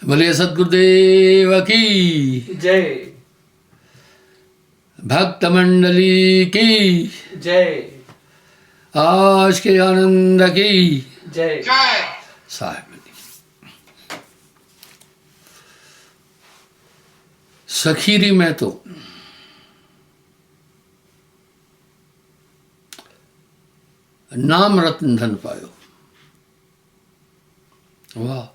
बोलिए सदगुरुदेव की जय। भक्त मंडली की जय। आज के आनंद की जय। साहेब सखीरी में तो नाम रत्न धन पायो। वाह,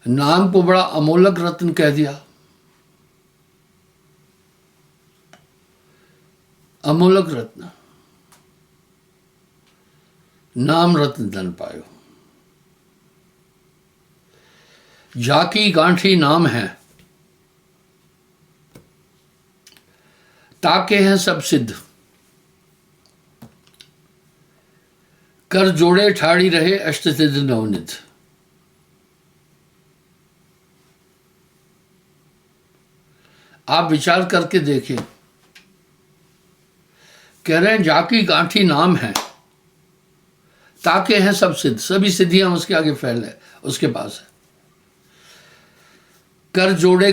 नाम को बड़ा अमोलक रत्न कह दिया। अमोलक रत्न, नाम रत्न धन पायो। जाकी गांठी नाम है, ताके हैं सब सिद्ध। कर जोड़े ठाड़ी रहे अष्ट सिद्ध नवनिध। आप विचार करके देखें, कह रहे हैं जाकी गांठी नाम है, ताके हैं सब सिद्ध। सभी सिद्धियां उसके आगे फैल है, उसके पास है। कर जोड़े,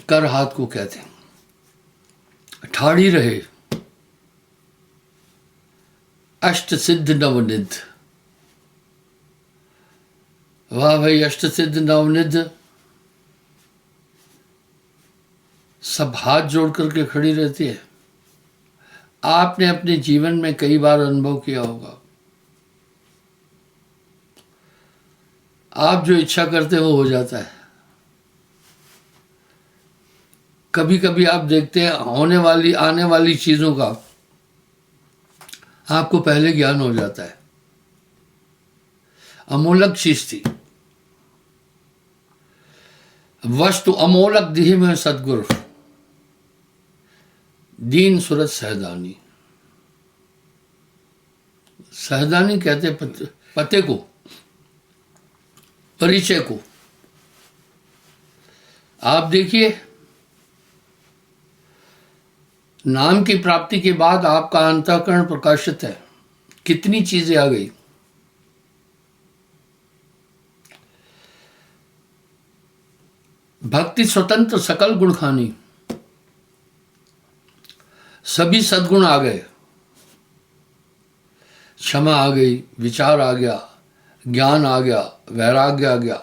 कर हाथ को कहते हैं, ठाड़ी रहे अष्ट सिद्ध नवनिध। वाह भाई, अष्ट सिद्ध नवनिध सब हाथ जोड़ करके खड़ी रहती है। आपने अपने जीवन में कई बार अनुभव किया होगा, आप जो इच्छा करते हो जाता है। कभी कभी आप देखते हैं होने वाली आने वाली चीजों का आपको पहले ज्ञान हो जाता है। अमोलक चीज थी, वस्तु अमोलक दिही में सदगुरु दीन सूरत सहदानी। सहदानी कहते पते को, परिचय को। आप देखिए, नाम की प्राप्ति के बाद आपका अंतःकरण प्रकाशित है, कितनी चीजें आ गई। भक्ति स्वतंत्र सकल गुण खानी, सभी सद्गुण आ गए। क्षमा आ गई, विचार आ गया, ज्ञान आ गया, वैराग्य आ गया।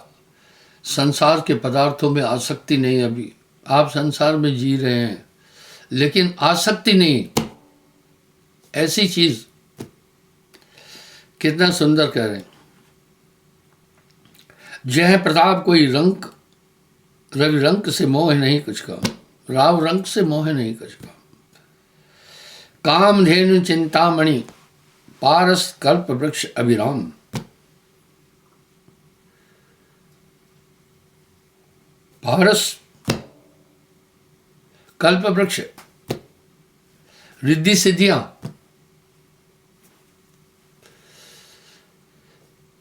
संसार के पदार्थों में आसक्ति नहीं। अभी आप संसार में जी रहे हैं लेकिन आसक्ति नहीं। ऐसी चीज, कितना सुंदर कह रहे हैं, जय प्रताप कोई रंक, रवि रंक से मोह नहीं कुछ का, राव रंक से मोह नहीं कुछ का। कामधेनु चिंतामणि पारस कल्प वृक्ष अभिराम। पारस कल्प वृक्ष, रिद्धि सिद्धियां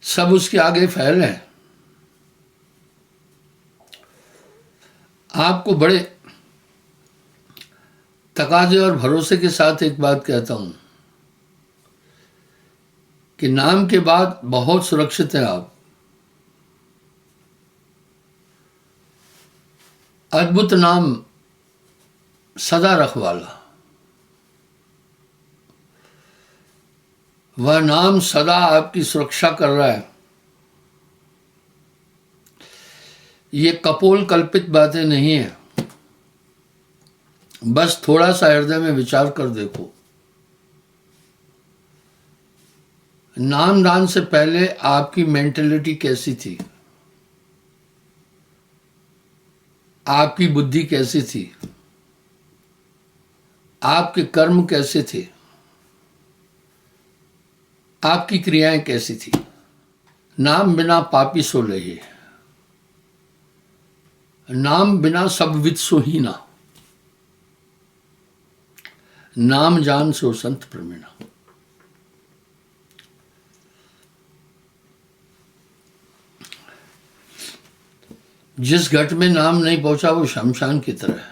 सब उसके आगे फैल रहे हैं। आपको बड़े तकाजे और भरोसे के साथ एक बात कहता हूं कि नाम के बाद बहुत सुरक्षित है आप। अद्भुत नाम सदा रखवाला, वह नाम सदा आपकी सुरक्षा कर रहा है। ये कपोल कल्पित बातें नहीं है, बस थोड़ा सा हृदय में विचार कर देखो। नामदान से पहले आपकी मेंटेलिटी कैसी थी, आपकी बुद्धि कैसी थी, आपके कर्म कैसे थे, आपकी क्रियाएं कैसी थी। नाम बिना पापी सो लहे, नाम बिना सब विद सोहीना, नाम जान सो संत प्रवीणा। जिस घट में नाम नहीं पहुंचा वो शमशान की तरह है।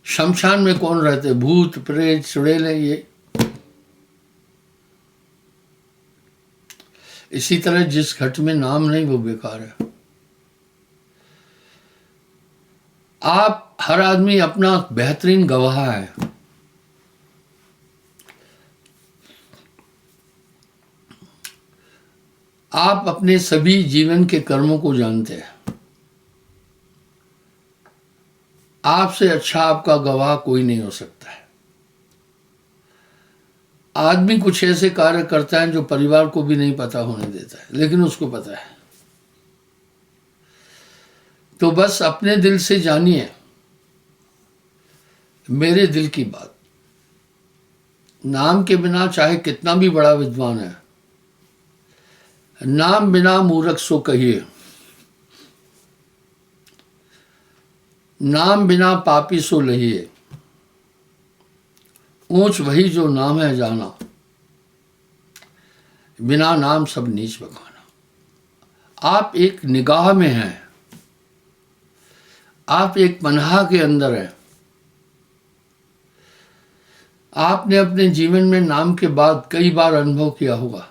शमशान में कौन रहते? भूत प्रेत चुड़ैले। ये इसी तरह जिस घट में नाम नहीं वो बेकार है। आप हर आदमी अपना बेहतरीन गवाह है। आप अपने सभी जीवन के कर्मों को जानते हैं। आपसे अच्छा आपका गवाह कोई नहीं हो सकता है। आदमी कुछ ऐसे कार्य करता है जो परिवार को भी नहीं पता होने देता है, लेकिन उसको पता है। तो बस अपने दिल से जानिए मेरे दिल की बात। नाम के बिना चाहे कितना भी बड़ा विद्वान है, नाम बिना मूर्ख सो कहिए, नाम बिना पापी सो लहिए, ऊंच वही जो नाम है जाना, बिना नाम सब नीच बखाना। आप एक निगाह में हैं, आप एक पनाह के अंदर हैं। आपने अपने जीवन में नाम के बाद कई बार अनुभव किया होगा।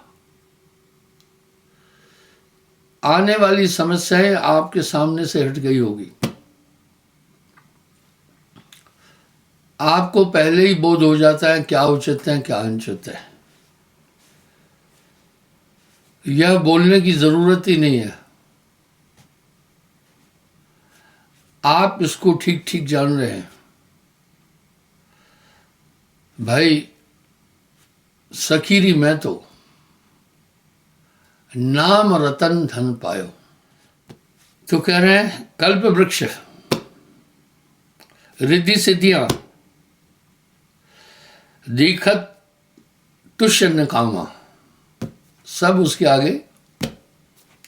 आने वाली समस्याएं आपके सामने से हट गई होगी। आपको पहले ही बोध हो जाता है क्या उचित है क्या अनुचित है। यह बोलने की जरूरत ही नहीं है, आप इसको ठीक ठीक जान रहे हैं। भाई सखीरी मैं तो नाम रतन धन पायो। तो कह रहे हैं कल्प वृक्ष, रिद्धि सिद्धियां, दीखत तुष्य निकामा, सब उसके आगे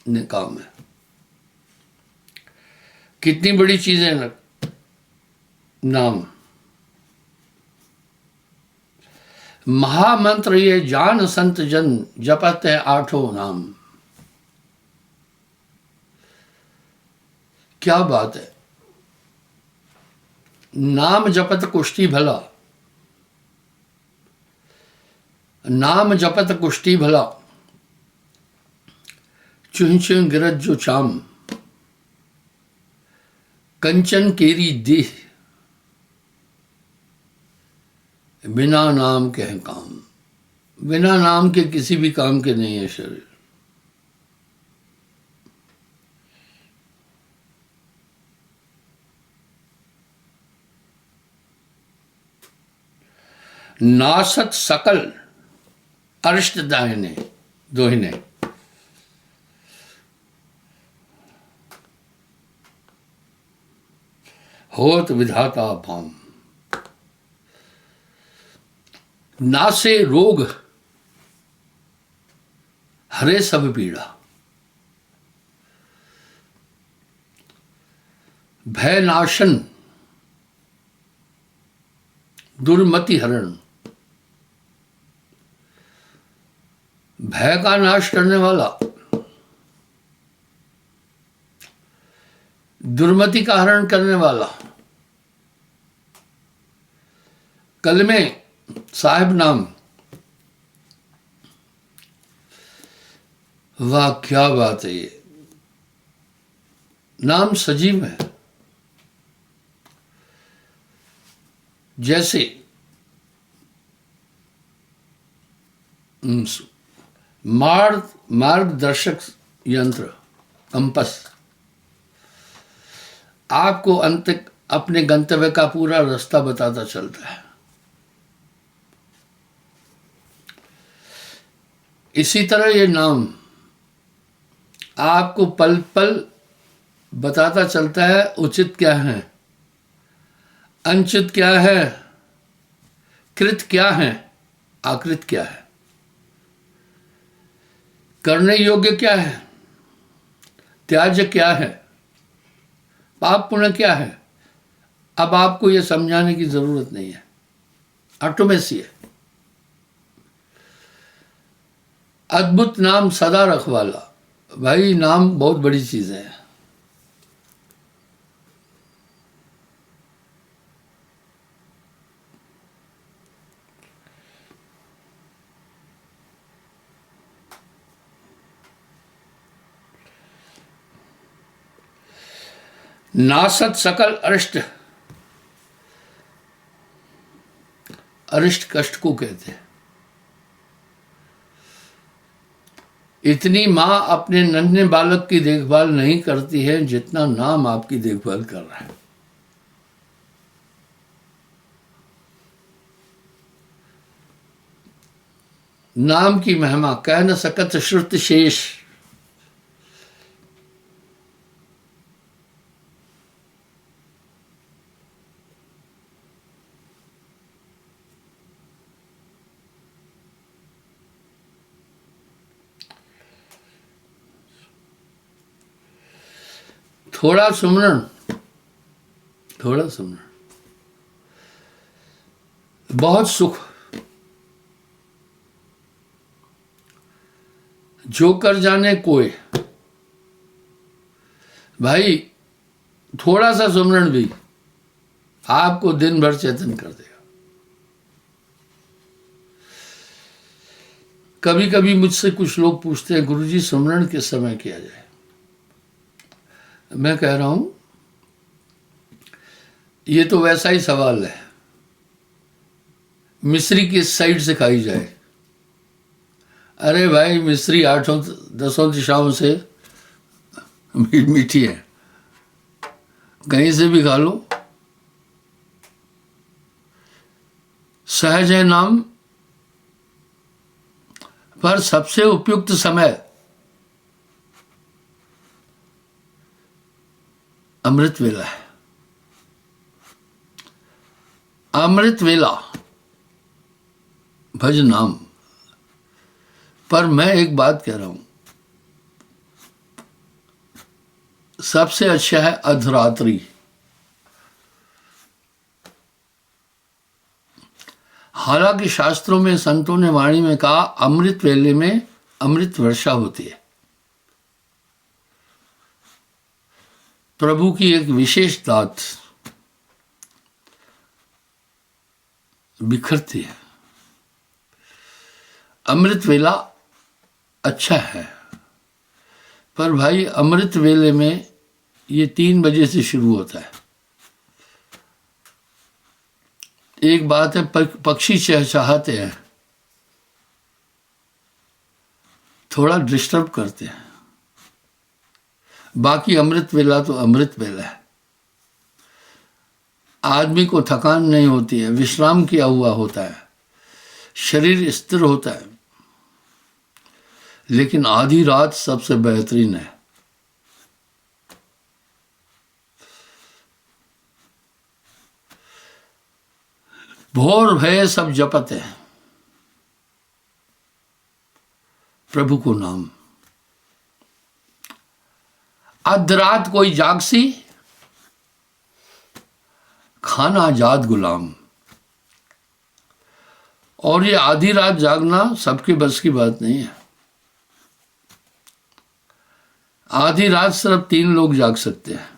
निकाम है। कितनी बड़ी चीज है ना नाम। महामंत्र ये जान संत जन जपत है आठों नाम। क्या बात है। नाम जपत कुष्ठी भला, नाम जपत कुष्ठी भला, चुह चुह गिरज जो चाम, कंचन केरी देह, बिना नाम के हैं काम। बिना नाम के किसी भी काम के नहीं है शरीर। नासत सकल अरिष्ट दाहिने दोहिने। होत विधाता भाम, नासे रोग हरे सब पीड़ा, भय नाशन दुर्मति हरण। भय का नाश करने वाला, दुर्मति का हरण करने वाला। कलमे साहिब नाम, वाह क्या बात है। ये नाम सजीव है। जैसे मार्गदर्शक यंत्र कंपस आपको अंत अपने गंतव्य का पूरा रास्ता बताता चलता है। इसी तरह ये नाम आपको पल पल बताता चलता है उचित क्या है, अनुचित क्या है, कृत क्या है, आकृत क्या है, करने योग्य क्या है, त्याज्य क्या है, पाप पुण्य क्या है। अब आपको यह समझाने की जरूरत नहीं है, ऑटोमेसी है। अद्भुत नाम सदा रखवाला। भाई नाम बहुत बड़ी चीज है। नासत सकल अरिष्ट, अरिष्ट कष्ट को कहते हैं। इतनी मां अपने नन्हे बालक की देखभाल नहीं करती है जितना नाम आपकी देखभाल कर रहा है। नाम की महिमा कह न सकत श्रुत शेष। थोड़ा सुमरण, थोड़ा सुमरण, बहुत सुख। जो कर जाने कोई, भाई थोड़ा सा सुमरण भी आपको दिन भर चेतन कर देगा। कभी कभी मुझसे कुछ लोग पूछते हैं गुरुजी सुमरण किस समय किया जाए। मैं कह रहा हूं ये तो वैसा ही सवाल है, मिश्री किस साइड से खाई जाए। अरे भाई मिश्री 8-10 दिशाओं से मीठी है, कहीं से भी खा लो। सहज है नाम, पर सबसे उपयुक्त समय अमृत वेला है। अमृत वेला भज नाम। पर मैं एक बात कह रहा हूं, सबसे अच्छा है अधरात्रि। हालांकि शास्त्रों में संतों ने वाणी में कहा अमृत वेले में अमृत वर्षा होती है, प्रभु की एक विशेष दात बिखरती है। अमृत वेला अच्छा है, पर भाई अमृत वेले में ये 3 बजे से शुरू होता है। एक बात है पक्षी चहचहाते हैं, थोड़ा डिस्टर्ब करते हैं, बाकी अमृत वेला तो अमृत वेला है। आदमी को थकान नहीं होती है, विश्राम किया हुआ होता है, शरीर स्थिर होता है। लेकिन आधी रात सबसे बेहतरीन है। भोर भय सब जपत है प्रभु को नाम। अधरात कोई जागसी, खाना आजाद गुलाम। और ये आधी रात जागना सबके बस की बात नहीं है। आधी रात सिर्फ 3 लोग जाग सकते हैं,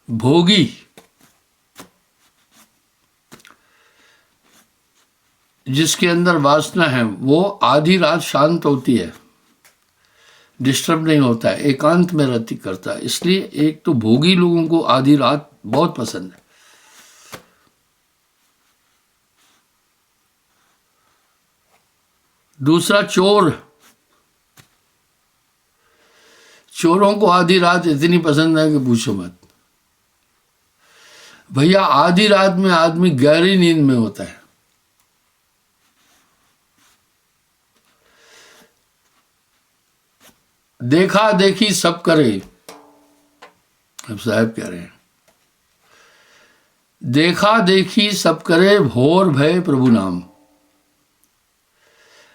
भोगी जिसके अंदर वासना है वो आधी रात शांत होती है, डिस्टर्ब नहीं होता है, एकांत में रति करता है। इसलिए एक तो भोगी लोगों को आधी रात बहुत पसंद है। दूसरा चोर, चोरों को आधी रात इतनी पसंद है कि पूछो मत। भैया आधी रात में आदमी गहरी नींद में होता है। देखा देखी सब करे, अब साहब कह रहे हैं देखा देखी सब करे भोर भय प्रभु नाम।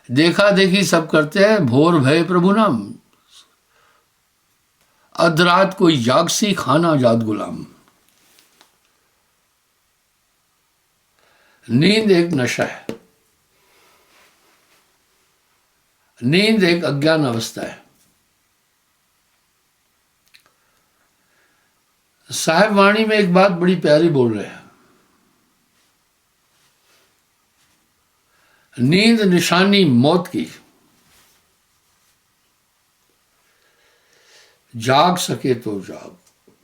देखा देखी सब करते हैं, भोर भय प्रभु नाम। अधरात कोई जागसी, खाना जात गुलाम। नींद एक नशा है, नींद एक अज्ञान अवस्था है। साहिब वाणी में एक बात बड़ी प्यारी बोल रहे हैं, नींद निशानी मौत की। जाग सके तो जाग।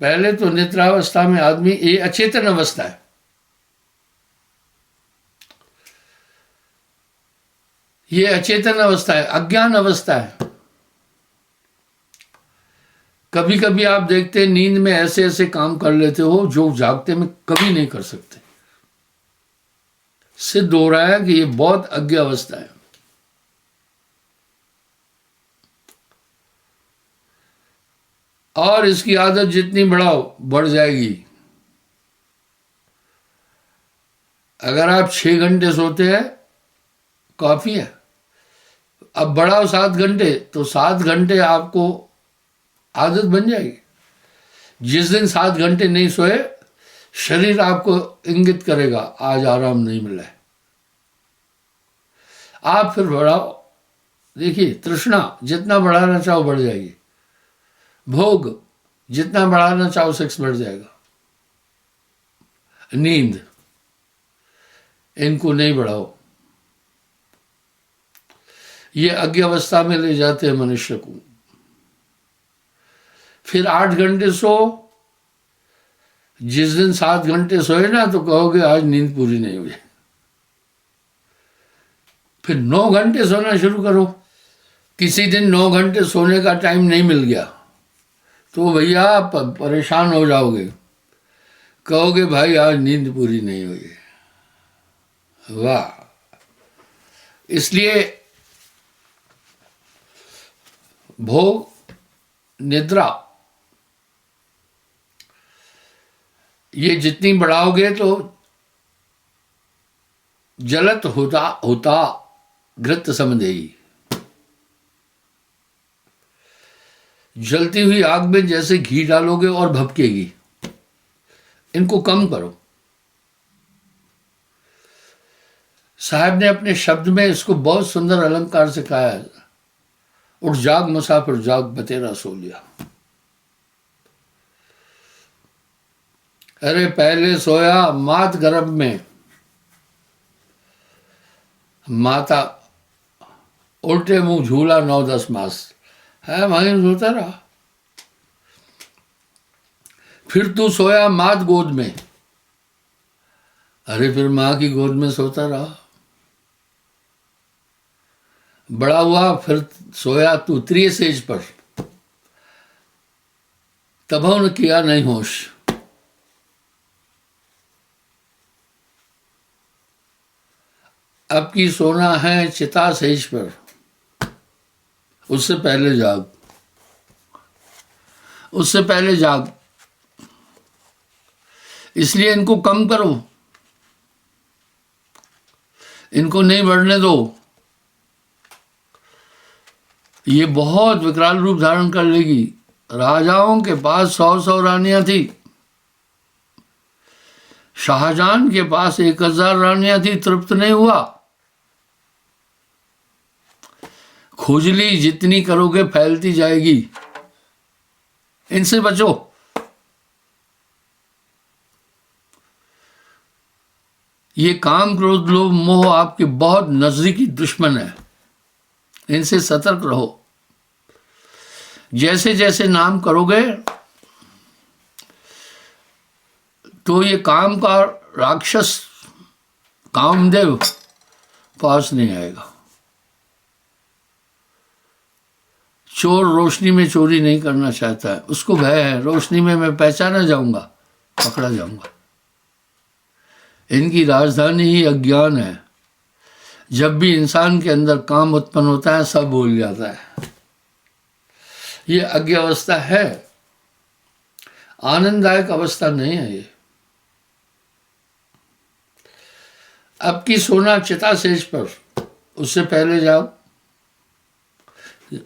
पहले तो निद्रावस्था में आदमी, ये अचेतन अवस्था है, ये अचेतन अवस्था है, अज्ञान अवस्था है। कभी कभी आप देखते हैं नींद में ऐसे ऐसे काम कर लेते हो जो जागते में कभी नहीं कर सकते। सिद्ध हो रहा है कि ये बहुत अज्ञ अवस्था है। और इसकी आदत जितनी बढ़ाओ बढ़ जाएगी। अगर आप 6 घंटे सोते हैं काफी है, अब बढ़ाओ 7 घंटे, तो 7 घंटे आपको आदत बन जाएगी। जिस दिन 7 घंटे नहीं सोए, शरीर आपको इंगित करेगा आज आराम नहीं मिला है। आप फिर बढ़ाओ। देखिए, तृष्णा जितना बढ़ाना चाहो बढ़ जाएगी, भोग जितना बढ़ाना चाहो सेक्स बढ़ जाएगा, नींद इनको नहीं बढ़ाओ। ये अज्ञ अवस्था में ले जाते हैं मनुष्य को। फिर 8 घंटे सो। जिस दिन 7 घंटे सोए ना तो कहोगे आज नींद पूरी नहीं हुई। फिर 9 घंटे सोना शुरू करो। किसी दिन 9 घंटे सोने का टाइम नहीं मिल गया तो भैया आप परेशान हो जाओगे, कहोगे भाई आज नींद पूरी नहीं हुई। वाह! इसलिए भोग, निद्रा ये जितनी बढ़ाओगे तो जलत होता होता घृत समझेगी। जलती हुई आग में जैसे घी डालोगे और भभकेगी। इनको कम करो। साहब ने अपने शब्द में इसको बहुत सुंदर अलंकार से कहा है, उठ जाग मुसाफिर जाग बतेरा सो लिया। अरे पहले सोया मात गर्भ में, माता उल्टे मुंह झूला 9-10 मास है, वहीं सोता रहा। फिर तू सोया मात गोद में, अरे फिर मां की गोद में सोता रहा। बड़ा हुआ फिर सोया तू त्रिय सेज पर, तबों ने किया नहीं होश। अब की सोना है चिता सेज पर, उससे पहले जाग, उससे पहले जाग। इसलिए इनको कम करो, इनको नहीं बढ़ने दो। ये बहुत विकराल रूप धारण कर लेगी। राजाओं के पास 100 रानियां थी, शाहजहां के पास 1000 रानियां थी, तृप्त नहीं हुआ। खुजली जितनी करोगे फैलती जाएगी। इनसे बचो। ये काम क्रोध लोभ मोह आपके बहुत नजदीकी दुश्मन है, इनसे सतर्क रहो। जैसे जैसे नाम करोगे तो ये काम का राक्षस कामदेव पास नहीं आएगा। चोर रोशनी में चोरी नहीं करना चाहता है, उसको भय है रोशनी में मैं पहचाना जाऊंगा, पकड़ा जाऊंगा। इनकी राजधानी ही अज्ञान है। जब भी इंसान के अंदर काम उत्पन्न होता है सब भूल जाता है। ये अज्ञ अवस्था है, आनंददायक अवस्था नहीं है ये। अब की सोना चिता सेज पर, उससे पहले जाओ।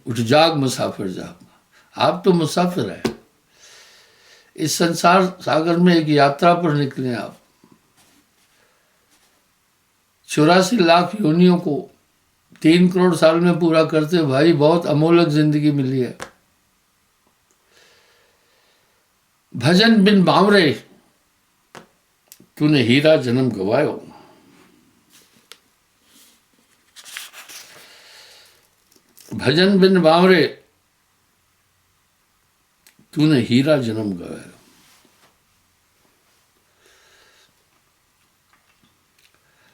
उठ जाग मुसाफिर जाग। आप तो मुसाफिर हैं, इस संसार सागर में एक यात्रा पर निकले आप। 84 लाख योनियों को 3 करोड़ साल में पूरा करते भाई, बहुत अमोलक जिंदगी मिली है। भजन बिन बावरे तूने हीरा जन्म गवायो। भजन बिन बावरे तूने हीरा जन्म गवाया।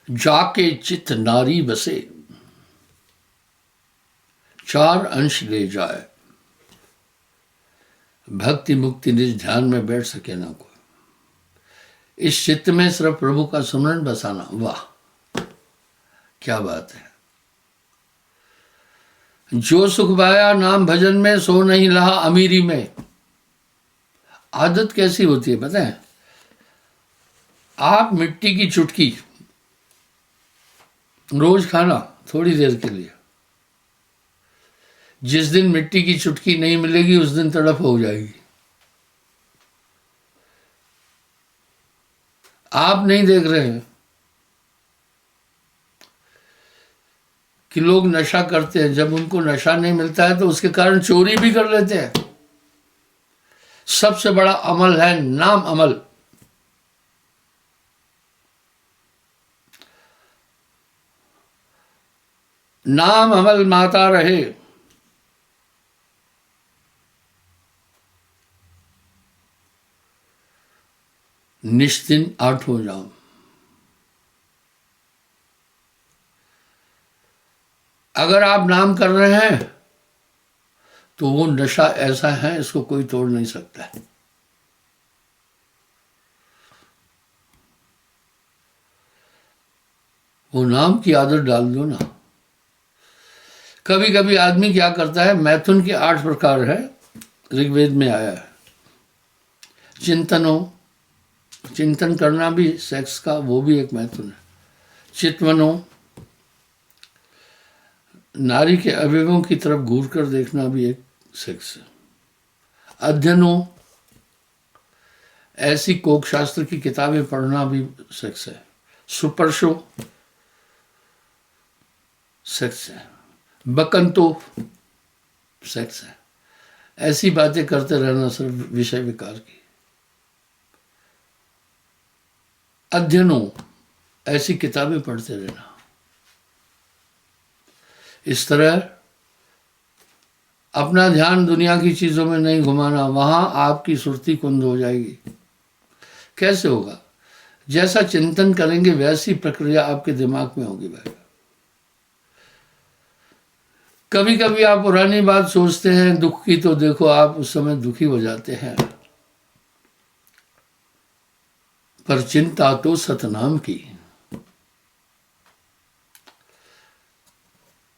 जाके चित नारी बसे चार अंश ले जाए। भक्ति मुक्ति निज ध्यान में बैठ सके ना कोई। इस चित्त में सिर्फ प्रभु का सुमरन बसाना, वाह क्या बात है। जो सुख पाया नाम भजन में सो नहीं रहा अमीरी में। आदत कैसी होती है पता है, आप मिट्टी की चुटकी रोज खाना थोड़ी देर के लिए, जिस दिन मिट्टी की चुटकी नहीं मिलेगी उस दिन तड़प हो जाएगी। आप नहीं देख रहे हैं कि लोग नशा करते हैं, जब उनको नशा नहीं मिलता है तो उसके कारण चोरी भी कर लेते हैं। सबसे बड़ा अमल है नाम अमल। नाम अमल माता रहे। निश्चिन आठों जाम। अगर आप नाम कर रहे हैं तो वो नशा ऐसा है इसको कोई तोड़ नहीं सकता है। वो नाम की आदत डाल दो ना। कभी कभी आदमी क्या करता है, मैथुन के 8 प्रकार है, ऋग्वेद में आया है। चिंतन करना भी सेक्स का, वो भी एक मैथुन है। चितमनो, नारी के अवयवों की तरफ घूर कर देखना भी एक सेक्स है। अध्ययनो, ऐसी कोक शास्त्र की किताबें पढ़ना भी सेक्स है। सुपर्शो सेक्स है। बकंतो सेक्स है। ऐसी बातें करते रहना सिर्फ विषय विकार की। अध्ययनो, ऐसी किताबें पढ़ते रहना। इस तरह अपना ध्यान दुनिया की चीजों में नहीं घुमाना, वहां आपकी सुरती कुंद हो जाएगी। कैसे होगा? जैसा चिंतन करेंगे वैसी प्रक्रिया आपके दिमाग में होगी भाई। कभी कभी आप पुरानी बात सोचते हैं दुख की, तो देखो आप उस समय दुखी हो जाते हैं, पर चिंता तो सतनाम की।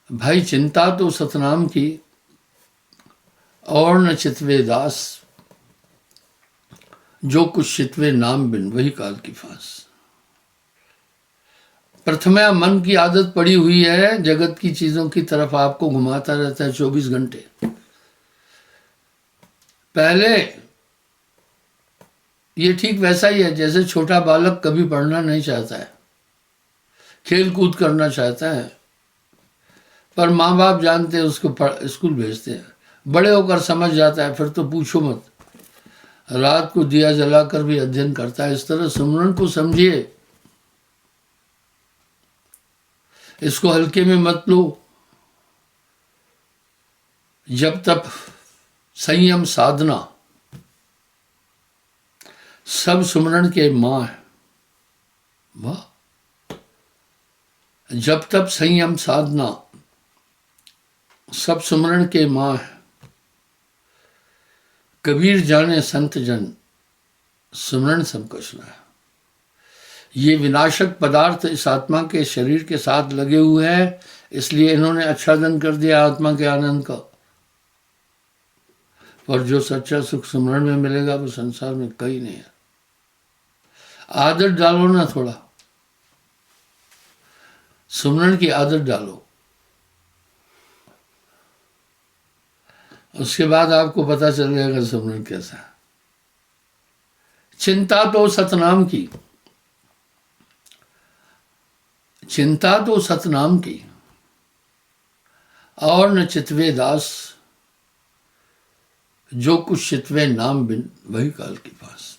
भाई चिंता तो सतनाम की, और न चितवे दास, जो कुछ चितवे नाम बिन वही काल की फांस। प्रथमा मन की आदत पड़ी हुई है, जगत की चीजों की तरफ आपको घुमाता रहता है 24 घंटे। पहले ये ठीक वैसा ही है जैसे छोटा बालक कभी पढ़ना नहीं चाहता है, खेल कूद करना चाहता है, पर माँ बाप जानते हैं उसको स्कूल भेजते हैं। बड़े होकर समझ जाता है, फिर तो पूछो मत, रात को दिया जलाकर भी अध्ययन करता है। इस तरह सुमरन को समझिए, इसको हल्के में मत लो। जब तक संयम साधना सब सुमरन के मां है। वाह, जब तक संयम साधना सब सुमरन के मां है। कबीर जाने संत जन सुमरन सब कुछ है। ये विनाशक पदार्थ इस आत्मा के शरीर के साथ लगे हुए हैं, इसलिए इन्होंने आच्छादन कर दिया आत्मा के आनंद का। पर जो सच्चा सुख सुमरन में मिलेगा वो संसार में कहीं नहीं है। आदत डालो ना, थोड़ा सुमरन की आदत डालो, उसके बाद आपको पता चल जाएगा सुमरन कैसा है। चिंता तो सतनाम की, चिंता तो सतनाम की, और न चितवे दास, जो कुछ चितवे नाम बिन वही काल के पास।